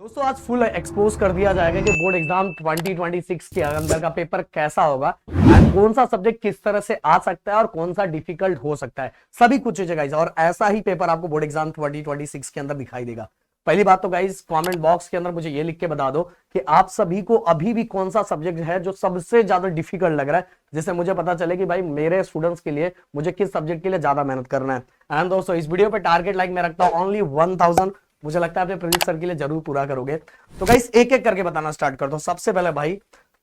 दोस्तों आज full expose कर दिया जाएगा कि बोर्ड एग्जाम 2026 के अंदर का पेपर कैसा होगा एंड कौन सा सब्जेक्ट किस तरह से आ सकता है और कौन सा डिफिकल्ट हो सकता है, सभी कुछ चीजें गाइस। और ऐसा ही पेपर आपको बोर्ड एग्जाम 2026 के अंदर दिखाई देगा। पहली बात तो गाइस कमेंट बॉक्स के अंदर मुझे ये लिख के बता दो कि आप सभी को अभी भी कौन सा सब्जेक्ट है जो सबसे ज्यादा डिफिकल्ट लग रहा है, जिससे मुझे पता चले कि भाई मेरे स्टूडेंट्स के लिए मुझे किस सब्जेक्ट के लिए ज्यादा मेहनत करना है। एंड दोस्तों इस वीडियो पे टारगेट लाइक मैं रखता हूं ओनली 1000। मुझे लगता है अपने प्रदीप सर के लिए जरूर पूरा करोगे। तो गाइस एक एक करके बताना स्टार्ट कर दो। सबसे पहले भाई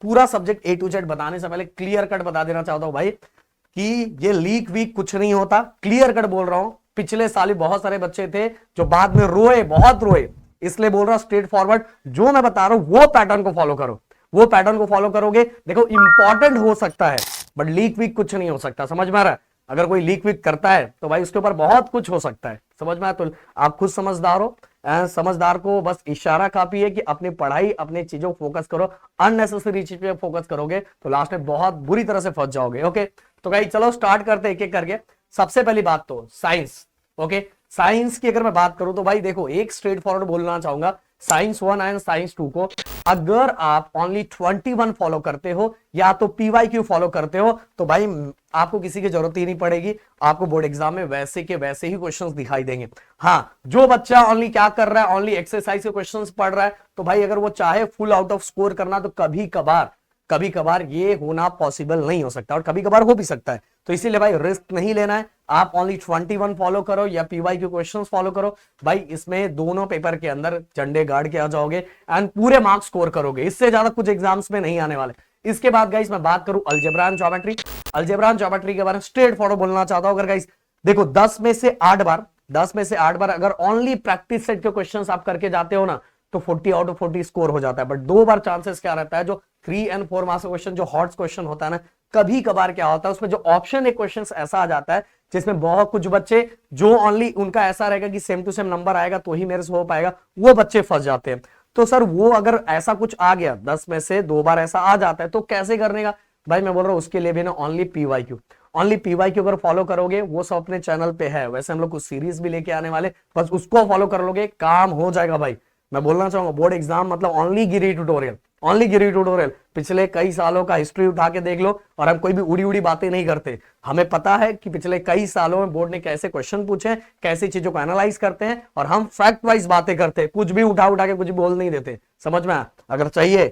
पूरा सब्जेक्ट A to Z बताने से पहले क्लियर कट बता देना चाहता हूं भाई कि ये लीक वीक कुछ नहीं होता। क्लियर कट बोल रहा हूं, पिछले साल ही बहुत सारे बच्चे थे जो बाद में रोए, बहुत रोए, इसलिए बोल रहा हूं स्ट्रेट फॉरवर्ड जो मैं बता रहा हूं वो पैटर्न को फॉलो करो। वो पैटर्न को फॉलो करोगे, देखो इंपॉर्टेंट हो सकता है बट लीक वीक कुछ नहीं हो सकता। समझ में आ रहा है? अगर कोई लीक वीक करता है तो भाई उसके ऊपर बहुत कुछ हो सकता है। समझ में आया? तो आप खुद समझदार हो। समझदार को बस इशारा काफी है कि अपनी पढ़ाई, अपनी चीजों फोकस करो। अननेसेसरी चीज पे फोकस करोगे तो लास्ट में बहुत बुरी तरह से फंस जाओगे। ओके तो भाई चलो स्टार्ट करते एक एक करके। सबसे पहली बात तो साइंस। ओके साइंस की अगर मैं बात करूं तो भाई देखो एक स्ट्रेट फॉरवर्ड बोलना चाहूंगा, साइंस 1 एंड साइंस 2 को अगर आप ओनली 21 फॉलो करते हो या तो PYQ फॉलो करते हो तो भाई आपको किसी की जरूरत ही नहीं पड़ेगी। आपको बोर्ड एग्जाम में वैसे के वैसे ही क्वेश्चंस दिखाई देंगे। हाँ जो बच्चा ओनली क्या कर रहा है, ओनली एक्सरसाइज के क्वेश्चंस पढ़ रहा है तो भाई अगर वो चाहे फुल आउट ऑफ स्कोर करना तो कभी कभार ये होना पॉसिबल नहीं हो सकता और कभी कभार हो भी सकता है। तो इसीलिए भाई रिस्क नहीं लेना है। आप ओनली 21 फॉलो करो या PYQ क्वेश्चंस फॉलो करो। भाई इसमें दोनों पेपर के अंदर झंडे गाड़ के आ जाओगे एंड पूरे मार्क्स स्कोर करोगे। इससे ज्यादा कुछ एग्जाम्स में नहीं आने वाले। इसके बाद गाइस मैं बात करूं algebra and geometry. Algebra and geometry के बारे में स्ट्रेट फॉरवर्ड बोलना चाहता हूं। अगर गाइस देखो 10 में से 8 बार अगर ओनली प्रैक्टिस सेट के क्वेश्चंस आप करके जाते हो ना तो 40 आउट ऑफ 40 स्कोर हो जाता है। बट 2 बार चांसेस क्या रहता है, जो 3 एंड 4 मार्क्स क्वेश्चन जो हॉट क्वेश्चन होता है ना, कभी कभार क्या होता है उसमें जो ऑप्शन एक क्वेश्चन ऐसा आ जाता है जिसमें बहुत कुछ बच्चे जो ओनली उनका ऐसा रहेगा कि सेम टू सेम नंबर आएगा तो ही मेरे से हो पाएगा, वो बच्चे फंस जाते हैं। तो सर वो अगर ऐसा कुछ आ गया 10 में से 2 बार ऐसा आ जाता है तो कैसे करने का? भाई मैं बोल रहा हूं उसके लिए भी ना ओनली PYQ अगर फॉलो करोगे, वो सब अपने चैनल पे है। वैसे हम लोग कुछ सीरीज भी लेके आने वाले, बस उसको फॉलो कर लोगे काम हो जाएगा भाई। मैं बोलना चाहूंगा बोर्ड एग्जाम मतलब ओनली गिरी ट्यूटोरियल। पिछले कई सालों का हिस्ट्री उठा के देख लो और हम कोई भी उड़ी उड़ी बातें नहीं करते। हमें पता है कि पिछले कई सालों में बोर्ड ने कैसे क्वेश्चन पूछे हैं, कैसी चीजों को एनालाइज करते हैं और हम फैक्ट वाइज बातें करते हैं। कुछ भी उठा के कुछ बोल नहीं देते। समझ में आया? अगर चाहिए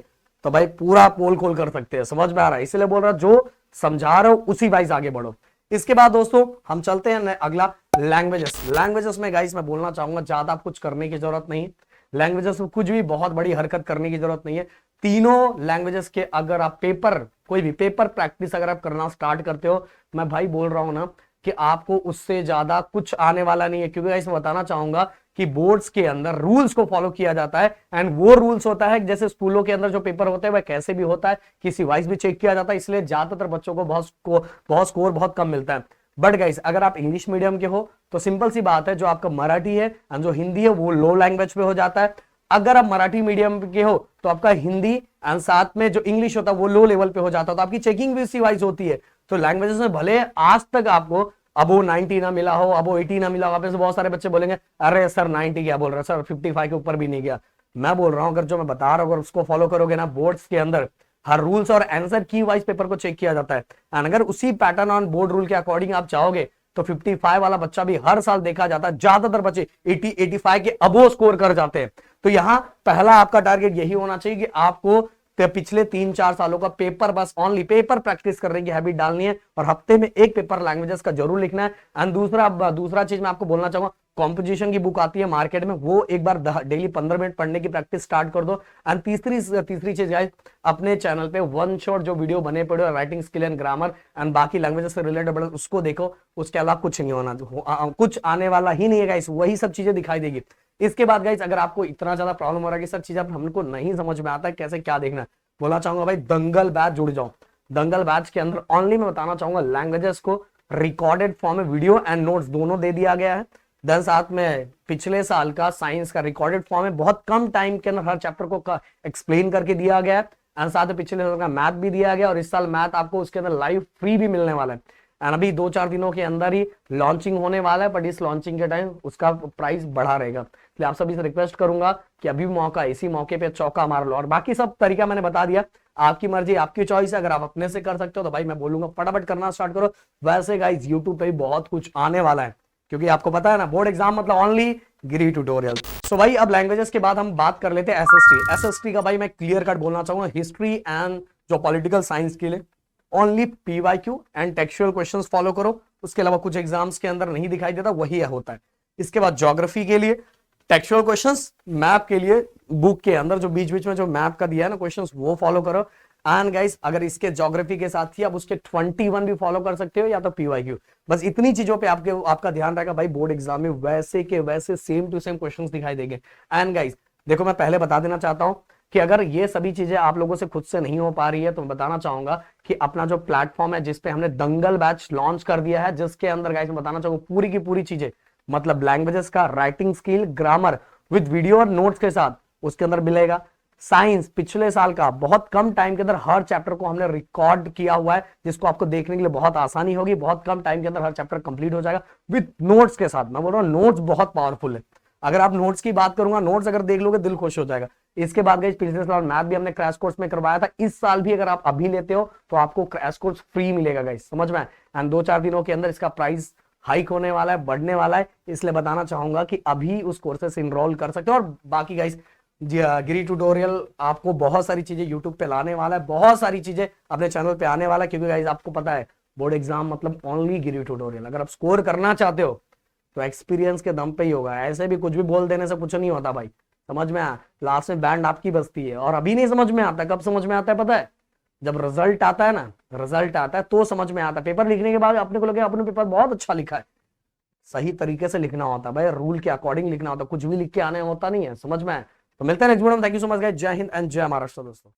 तो भाई पूरा पोल खोल कर सकते हैं। समझ में आ रहा है? इसलिए बोल रहा जो समझा रहे हो उसी वाइज आगे बढ़ो। इसके बाद दोस्तों हम चलते हैं अगला लैंग्वेजेस में गाइस मैं बोलना चाहूंगा ज्यादा कुछ करने की जरूरत नहीं। लैंग्वेजेस में कुछ भी बहुत बड़ी हरकत करने की जरूरत नहीं है। तीनों लैंग्वेजेस के अगर आप कोई भी पेपर प्रैक्टिस अगर आप करना स्टार्ट करते हो, मैं भाई बोल रहा हूं ना कि आपको उससे ज्यादा कुछ आने वाला नहीं है। क्योंकि इसमें बताना चाहूंगा कि बोर्ड्स के अंदर रूल्स को फॉलो किया जाता है एंड वो रूल्स होता है जैसे स्कूलों के अंदर जो पेपर होते हैं वह कैसे भी होता है, किसी वाइज भी चेक किया जाता है। इसलिए ज्यादातर बच्चों को बहुत स्कोर बहुत कम मिलता है। बट गाइस अगर आप इंग्लिश मीडियम के हो तो सिंपल सी बात है, जो आपका मराठी है एंड जो हिंदी है वो लो लैंग्वेज पे हो जाता है। अगर आप मराठी मीडियम के हो तो आपका हिंदी एंड साथ में जो इंग्लिश होता है वो लो लेवल पे हो जाता है। तो आपकी चेकिंग भी इसी वाइज होती है। तो लैंग्वेजेस में भले आज तक आपको अबो 90 ना मिला हो, अबो 80 ना मिला हो, आप बहुत सारे बच्चे बोलेंगे अरे सर 90 क्या बोल रहे हैं सर, 55 के ऊपर भी नहीं गया। मैं बोल रहा हूं अगर जो मैं बता रहा हूं अगर उसको फॉलो करोगे ना, बोर्ड्स के अंदर हर रूल्स और आंसर की वाइज पेपर को चेक किया जाता है एंड अगर उसी पैटर्न ऑन बोर्ड रूल के अकॉर्डिंग आप चाहोगे तो 55 वाला बच्चा भी हर साल देखा जाता है। ज्यादातर बच्चे 80-85 के अबो स्कोर कर जाते हैं। तो यहां पहला आपका टारगेट यही होना चाहिए कि आपको पिछले 3-4 सालों का पेपर बस ओनली पेपर प्रैक्टिस करने की हैबिट डालनी है और हफ्ते में एक पेपर लैंग्वेजेस का जरूर लिखना है। एंड दूसरा चीज मैं आपको बोलना चाहूंगा, कॉम्पोजिशन की बुक आती है मार्केट में, वो एक बार डेली 15 मिनट पढ़ने की प्रैक्टिस स्टार्ट कर दो। एंड तीसरी चीज गाइस, अपने चैनल पे वन शॉट जो वीडियो बने पड़े writing skill and grammar and बाकी लैंग्वेजेस से रिलेटेड उसको देखो। उसके अलावा कुछ नहीं होना, कुछ आने वाला ही नहीं है गाइस, वही सब चीजें दिखाई देगी। इसके बाद गाइस अगर आपको इतना ज्यादा प्रॉब्लम हो रहा है कि सर चीज हमको नहीं समझ में आता है कैसे क्या देखना है, बोलना चाहूंगा भाई दंगल बैच जुड़ जाओ। दंगल बैच के अंदर ओनली मैं बताना चाहूंगा लैंग्वेजेस को रिकॉर्डेड फॉर्म में वीडियो एंड नोट्स दोनों दे दिया गया है। देन साथ में पिछले साल का साइंस का रिकॉर्डेड फॉर्म में बहुत कम टाइम के अंदर हर चैप्टर को एक्सप्लेन करके दिया गया है एंड साथ में पिछले साल का मैथ भी दिया गया और इस साल मैथ आपको उसके अंदर लाइव फ्री भी मिलने वाला है। एंड अभी 2-4 दिनों के अंदर ही लॉन्चिंग होने वाला है, बट इस लॉन्चिंग के टाइम उसका प्राइस बढ़ा रहेगा। इसलिए आप सभी से रिक्वेस्ट करूंगा कि अभी मौका, इसी मौके पे चौका मार लो। और बाकी सब तरीका मैंने बता दिया, आपकी मर्जी, आपकी चॉइस है। अगर आप अपने से कर सकते हो तो भाई मैं बोलूंगा फटाफट करना स्टार्ट करो। वैसे गाइस यूट्यूब पे भी बहुत कुछ आने वाला है, क्योंकि आपको पता है ना बोर्ड एग्जाम मतलब ओनली गिरी ट्यूटोरियल। सो भाई अब लैंग्वेजेस के बाद हम बात कर लेते हैं एसएसटी। एसएसटी का भाई मैं क्लियर कट बोलना चाहूंगा, हिस्ट्री एंड जो पॉलिटिकल साइंस के लिए only PYQ and textual questions follow करो। उसके अलावा कुछ एग्जाम्स के अंदर नहीं दिखाई देता, वही होता है। इसके बाद ज्योग्राफी के लिए टेक्सचुअल क्वेश्चंस, मैप के लिए बुक के अंदर जो बीच बीच में जो मैप का दिया है ना क्वेश्चंस, वो फॉलो करो। एंड गाइस अगर इसके ज्योग्राफी के साथ ही आप उसके 21 भी फॉलो कर सकते हो, या तो पीवाईक्यू। बस इतनी चीजों पे आपका ध्यान रहेगा भाई। बोर्ड एग्जाम में वैसे के वैसे सेम टू सेम क्वेश्चंस दिखाई देंगे। एंड गाइस देखो, मैं पहले बता देना चाहता हूं कि अगर ये सभी चीजें आप लोगों से खुद से नहीं हो पा रही है तो मैं बताना चाहूंगा कि अपना जो प्लेटफॉर्म है जिसपे हमने दंगल बैच लॉन्च कर दिया है, जिसके अंदर गाइस मैं बताना चाहूंगा पूरी की पूरी चीजें, मतलब लैंग्वेजेस का, writing skill, grammar with video और नोट्स के साथ उसके अंदर मिलेगा। साइंस पिछले साल का बहुत कम टाइम के अंदर हर चैप्टर को हमने रिकॉर्ड किया हुआ है, जिसको आपको देखने के लिए बहुत आसानी होगी। बहुत कम टाइम के अंदर हर चैप्टर कंप्लीट हो जाएगा विद नोट्स के साथ। मैं बोल रहा हूँ नोट्स बहुत पावरफुल है। अगर आप नोट्स की बात करूंगा, नोट्स अगर देख लोगे दिल खुश हो जाएगा। इसके बाद गई पिछले साल मैथ भी हमने क्रैश कोर्स में करवाया था, इस साल भी अगर आप अभी लेते हो तो आपको क्रैश कोर्स फ्री मिलेगा गाइस, समझ में। एंड 2-4 दिनों के अंदर इसका प्राइस हाइक होने वाला है, बढ़ने वाला है। इसलिए बताना चाहूंगा कि अभी उस कोर्सेस से इनरोल कर सकते हो। और बाकी गाइस गिरी ट्यूटोरियल आपको बहुत सारी चीजें यूट्यूब पे लाने वाला है, बहुत सारी चीजें अपने चैनल पे आने वाला है, क्योंकि गाइस आपको पता है बोर्ड एग्जाम मतलब ओनली गिरी ट्यूटोरियल। अगर आप स्कोर करना चाहते हो तो एक्सपीरियंस के दम पे ही होगा, ऐसे भी कुछ भी बोल देने से कुछ नहीं होता भाई, समझ में आया। लास्ट में बैंड आपकी बजती है। और अभी नहीं समझ में आता, कब समझ में आता है पता है? जब रिजल्ट आता है ना, रिजल्ट आता है तो समझ में आता है। पेपर लिखने के बाद अपने को लगे अपने पेपर बहुत अच्छा लिखा है। सही तरीके से लिखना होता है भाई, रूल के अकॉर्डिंग लिखना होता है, कुछ भी लिख के आने होता नहीं है, समझ में आया। तो मिलते हैं नेक्स्ट वीडियो में। Thank you so much guys, जय हिंद एंड जय महाराष्ट्र दोस्तों।